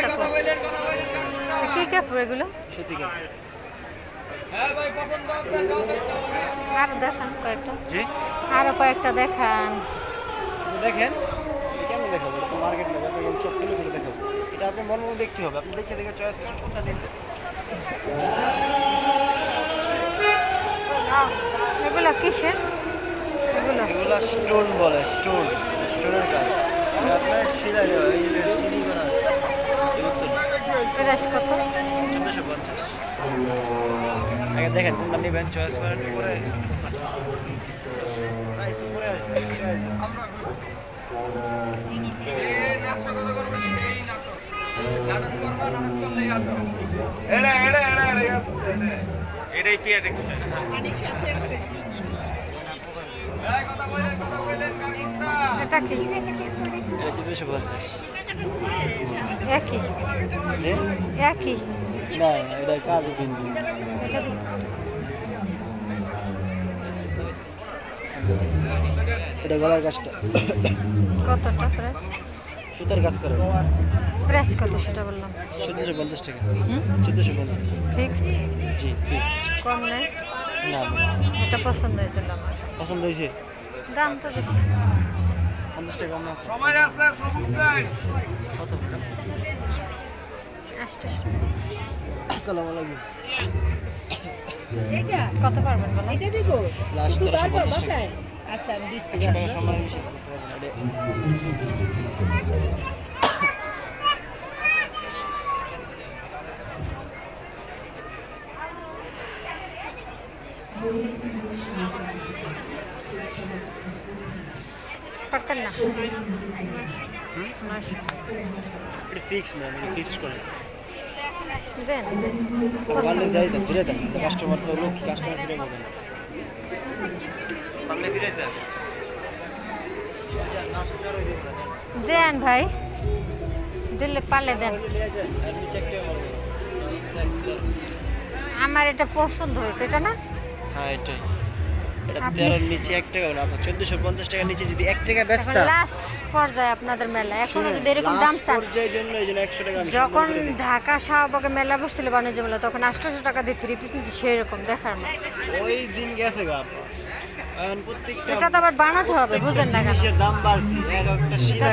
কাপড়। কি কাপড় এগুলো? সুতি কাপড়। আরো দেখান কয়েকটা। জি আরো কয়েকটা দেখান। দেখেন কেমন দেখাবো, এটা তো মার্কেট না, আপনাকে সব খুলে খুলে দেখাবো। এটা আপনার মন মতো দেখতে হবে, আপনি দেখে দেখে চয়েস করেন কোনটা নেবেন। এগুলো কিসের? এগুলো এগুলো স্টোন বলে, স্টোন, স্টোনের কাজ। এটা আপনার শিলা দেওয়া, এই যে চিনি করা আছে। প্রাইস কত? 1450। আগে দেখেন কোনটা নেবেন, চয়েস করার পরে প্রাইস পরে আসবে। এটাই কি এটা এটা কি? এটা 1450। একই জি? একই। না এটা কাজ বিন্দু। এটা দিন। এটা গলার কাজটা কতটা প্রাইস? সুতার কাজ করে। প্রাইস কত সেটা বললাম। 1450 টাকা। হুম 1450। ফিক্সড? জি ফিক্সড। কম নেই? না এটা পছন্দ হয়েছিল আমার। পছন্দ হয়েছে। দাম তো বেশি। 50 টাকা কম না। সময় আছে সবুজ নাই কত? 88 আসসালামু আলাইকুম। কত পারবেন বলো? এটা দিব লাস্ট 1350 টাকা। বাসায়? আচ্ছা আমি দিচ্ছি 100 টাকা সম্মান বেশি করতে পারবেন না। পারতেন না? এটা ফিক্স ম্যাম, এটা ফিক্স করেন। দেন। পারলে যাই দেন, ফিরে দেন। কাস্টমার তো লোক, কাস্টমার ফিরে পাবেন। পারলে ফিরে দেন। দেন ভাই, দিলে পারলে দেন। আর নিচে একটা হবে। আমার এটা পছন্দ হয়েছে, এটা না? হ্যাঁ এটাই। এটা আপনি- 13 নিচে 1 টাকা হলো, আপনার 1450 টাকা নিচে যদি 1 টাকা এখন বেচতা। লাস্ট পর্যায়ে আপনাদের মেলা, এখনো শুনুন, যদি এরকম দাম last চান। পর্যায়ের জন্য এই জন্য 100 টাকা আমি যখন সম্মান করে দিচ্ছি। ঢাকা শাহবাগে মেলা বসছিল বাণিজ্য মেলা, তখন 800 টাকা দিয়ে 3 পিস নিচ্ছে, সেই রকম দেখার মতো। ওই দিন গেছে গা আপা। এখন প্রত্যেকটা এটা তো আবার বানাতে হবে, বুঝেন না কেন? জিনিসের দাম বাড়তি, এক একটা শিলা